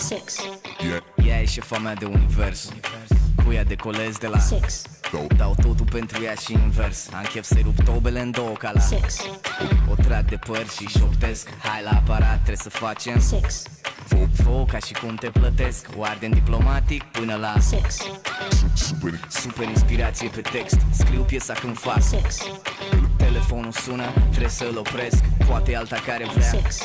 Six. Ea e șefa mea de univers. Cu ea decolez de la Six. Dau totul pentru ea și invers. Am chef să-i rup tobele în două ca la Six. O trag de păr și șoptesc. Hai la aparat, trebuie să facem Six. Fo ca și cum te plătesc. O ardem diplomatic până la Six. super inspirație pe text. Scriu piesa când fac Six. Telefonul sună, trebuie să-l opresc. Poate alta care vrea Six.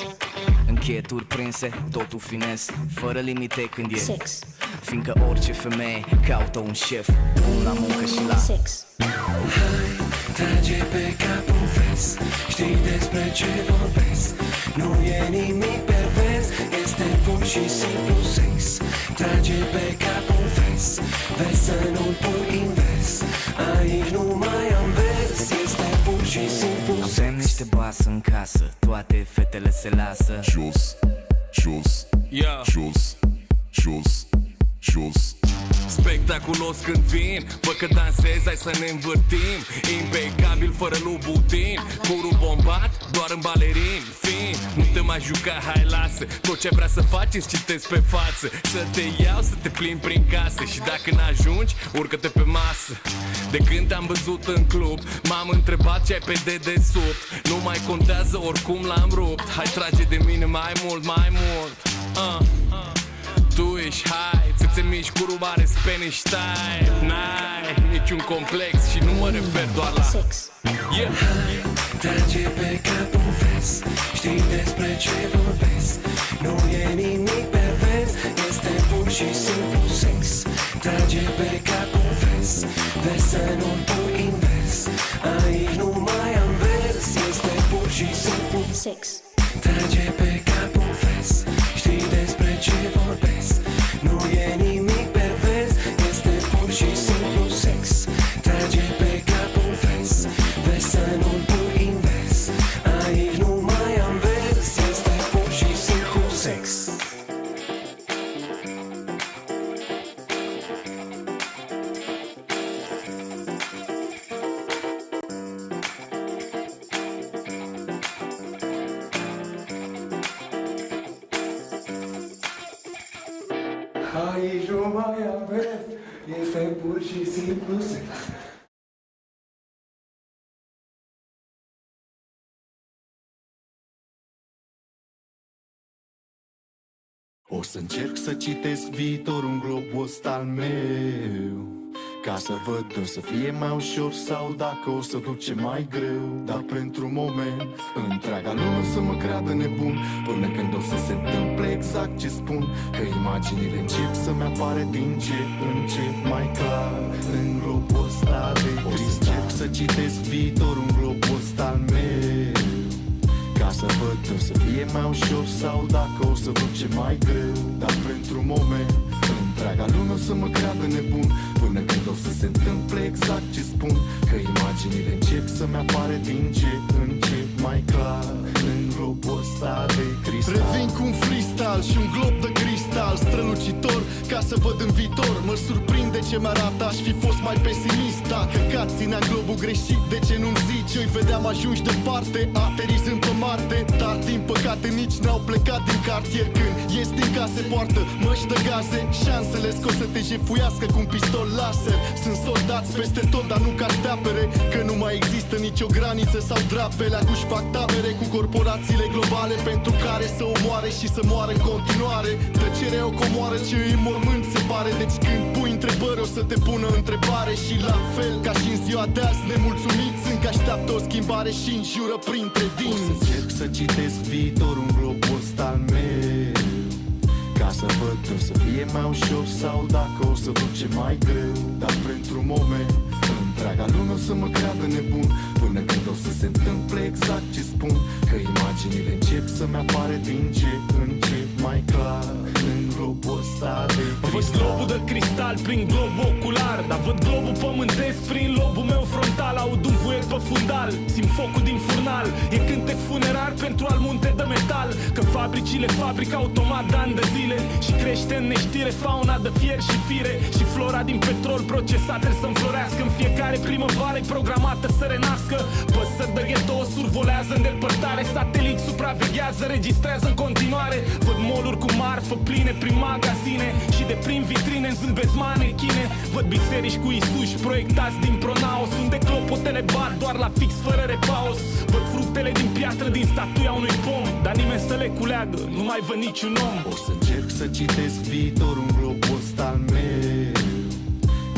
Încheieturi prinse, totul fines. Fără limite când e Six. Fiindcă orice femeie caută un șef bun la muncă și la Six. Hai, trage pe cap un vers. Știi despre ce vorbesc. Nu e nimic pervers, este pur și simplu sex. Trage pe cap un vers. Vezi să nu-l pui invers. Aici nu mai am vers, este pur și simplu sex. Avem niște basă în casă, toate fetele se lasă Jos, jos, Yeah. jos, jos, jos. Spectaculos când vin, văd că dansez, hai să ne învârtim. Impecabil, fără lubutin, curul bombat, doar în balerin. Fin, nu te mai juca, hai lasă. Tot ce vrea să faci îți citesc pe față. Să te iau, să te plimbi prin casă. Și dacă n-ajungi, urcă-te pe masă. De când te-am văzut în club, m-am întrebat ce ai pe dedesubt. Nu mai contează, oricum l-am rupt. Hai trage de mine mai mult, mai mult. Tu ești high, ți-ți miști cu rubare Spanish style. N-ai niciun complex și nu mă refer doar la Six. yeah. Trage pe cap un vers. Știi despre ce vorbesc. Nu e nimic pervers, este pur și simplu sex. Trage pe cap un vers. Vezi să nu-l pui invers. Aici nu mai am vers, este pur și simplu. Six. Trage pe cap un vers. Știi despre ce vorbesc. Nu e nimic pervers, este pur și simplu sex. Trage pe cap un vers. Vezi să nu-l pui invers. Aici nu mai am vers, este pur și simplu sex. Aici nu mai am vers, este pur și simplu sex. O să încerc să citesc viitorul în globul ăsta al meu, ca să văd o să fie mai ușor sau dacă o să duce mai greu. Dar pentru moment întreaga lume o să mă creadă nebun, până când o să se întâmple exact ce spun. Că imaginile încep să-mi apare din ce în ce mai clar în globul ăsta de cristal. O să încerc să citesc viitorul în globul ăsta al meu, ca să văd o să fie mai ușor sau dacă o să duce mai greu. Dar pentru moment întreaga lume o să mă creadă nebun, până când o să se întâmple exact ce spun. Că imaginile încep să-mi apare din ce în ce mai clar în globul ăsta de cristal. Revin cu un freestyle și un glob de cristal strălucitor, ca să văd în viitor. Mă surprinde ce mi-arată, aș fi fost mai pesimist. Dacă cat țineam globul greșit, de ce nu-mi zici? Eu-i vedeam ajungi departe, aterizând pe Marte. Dar din păcate nici n-au plecat din cartier. Când ies din case poartă măști de gaze. Șansele scos să te jefuiască cu un pistol laser. Sunt soldați peste tot, dar nu ca să te apere. Că nu mai există nicio graniță sau drapele. Acuși fac tabere cu corporațiile globale, pentru care să omoare și să moară în continuare. Tăcerea o comoară ce îi mormânt se pare. Deci când pui întrebări o să te pună întrebare. Și la fel ca și în ziua de azi, nemulțumiți încă așteaptă o schimbare și înjură printre O să dinți. încerc să citesc viitorul în globul ăsta al meu, ca să văd o să fie mai ușor sau dacă o să duce mai greu. Dar pentru moment întreaga lume o să mă creadă nebun, până când o să se întâmple exact ce spun. Că imaginile încep să-mi apare din ce în ce mai clar în globul ăsta de Văd cristal. globul de cristal prin glob ocular, dar văd globul pământesc prin lobul meu frontal. Aud un vuiet pe fundal, simt focul din furnal. E cântec funerar pentru al munte de metal. Că fabricile fabrică automat de ani de zile și crește în neștire fauna de fier și fire. Și flora din petrol procesat trebuie să înflorească. În fiecare primăvară e programată să renască. Păsări de ghetto survolează în depărtare. Sateliți supraveghează, registrează în continuare. Văd mall-uri cu marfă pline prin magazine și de prin vitrine îmi zâmbesc manechine. Văd biserici cu Isuși proiectați din pronaos, unde clopotele bat doar la fix fără repaus. Văd fructele din piatră din statuia unui pom, dar nimeni să le culeagă, nu mai văd niciun om. O să încerc să citesc viitorul în globul ăsta al meu,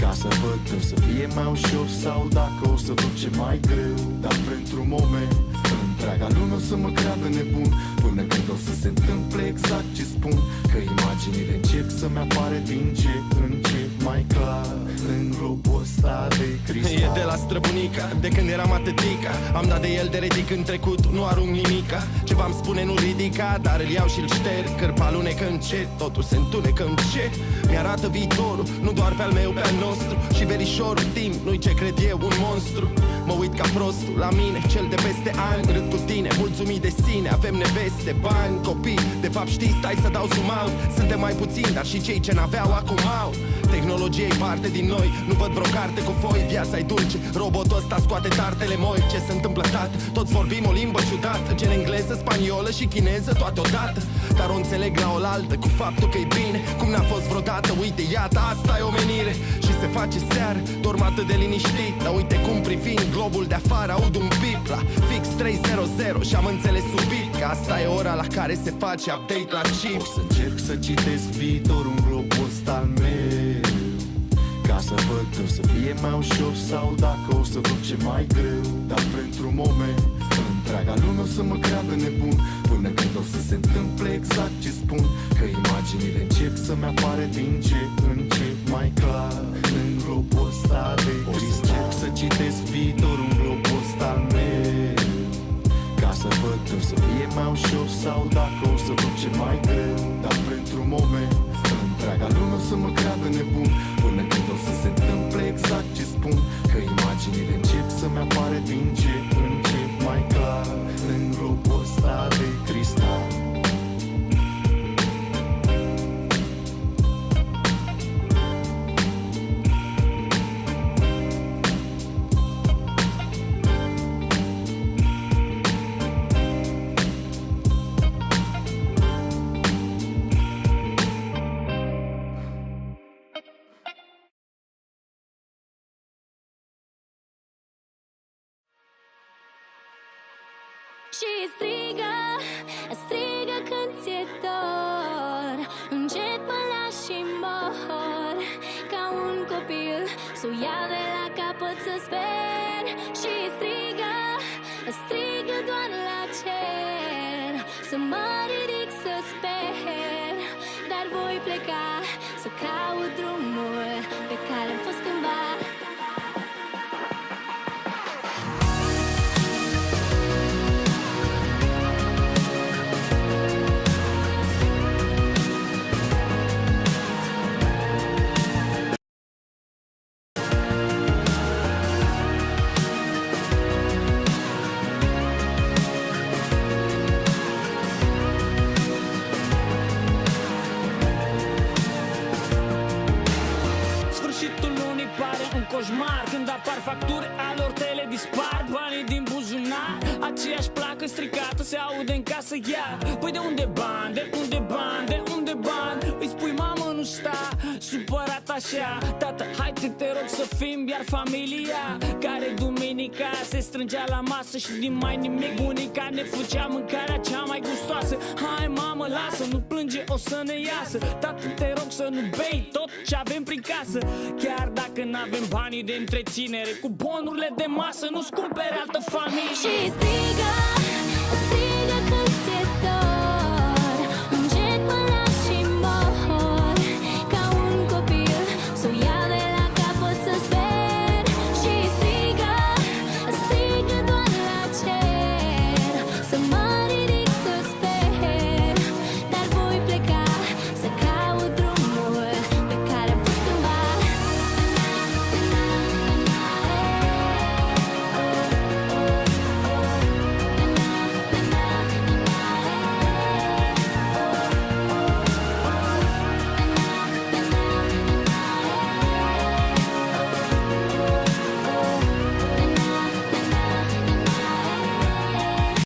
ca să văd că o să fie mai ușor sau dacă o să duce mai greu. Dar pentru moment întreaga lume o să mă creadă nebun, până când o să se întâmple exact ce spun, că imaginile încep să-mi apare din ce în ce mai clar în globul ăsta de cristal. E de la străbunica, de când eram atâtica. Am dat de el de ridic în trecut, nu arunc nimica. Ce v-am spune nu ridica, dar îl iau și-l șterg. Cârpa alunecă încet, totul se întunecă încet. Mi-arată viitorul, nu doar pe al meu, pe al nostru. Și verișorul timp, nu-i ce cred eu, un monstru. Mă uit ca prostul la mine, cel de peste ani. Râd cu tine, mulțumit de sine, avem neveste, bani, copii. De fapt știi, stai să dau zoom out. Suntem mai puțini, dar și cei ce n-aveau acum au. Tehnologia e parte din noi, nu văd vreo carte cu foi. Viața-i dulce, robotul ăsta scoate tartele moi. Ce se întâmplă, tată? Toți vorbim o limbă ciudată, gen engleză, spaniolă și chineză toate odată. Dar o înțeleg la oaltă cu faptul că-i bine, cum n-a fost vreodată. Uite, iată, asta e omenire. Și se face seară, dorm atât de liniștit. Dar uite cum privind globul de afară, aud un bip la fix 300 și am înțeles subit că asta e ora la care se face update la chip. O să încerc să citesc viitorul în globul ăsta al meu, ca să văd că o să fie mai ușor sau dacă o să duce mai greu. Dar pentru moment întreaga lume o să mă creadă nebun, până când o să se întâmple exact ce spun, că imaginile încep să-mi apare din ce în ce mai clar în globul ăsta de cristal. O să încerc să citesc viitorul în globul ăsta al meu, ca să văd că o să fie mai ușor sau dacă o să duce mai greu. Dar pentru moment întreaga lume o să mă creadă nebun, până când o să se întâmple exact ce spun, că imaginile încep să-mi apare din ce în ce mai clar în globul ăsta de cristal. Și strigă, strigă când ți-e dor. Încet mă lași și mor, ca un copil, să o iau de la capăt să sper. Și strigă, strigă doar la cer, să mă ridic să sper. Dar voi pleca să caut drumul pe care am fost cândva. Coșmar, când apar facturi, alor tele dispar. Banii din buzunar, aceeași placă stricată se aude în casă iar. Păi de unde bani, de unde bani, de unde bani? Îi spui mamă nu sta supărat așa. Tată, haide te rog să fim iar familia care duminica se strângea la masă și din mai nimic. Bunica ne făcea mâncarea cea mai gustoasă. Hai mamă lasă, nu plânge, o să ne iasă. Tată te rog să nu bei tot ce avem prin casă. Chiar dacă n-avem banii de întreținere, cu bonurile de masă nu-ți cumpere altă familie. Și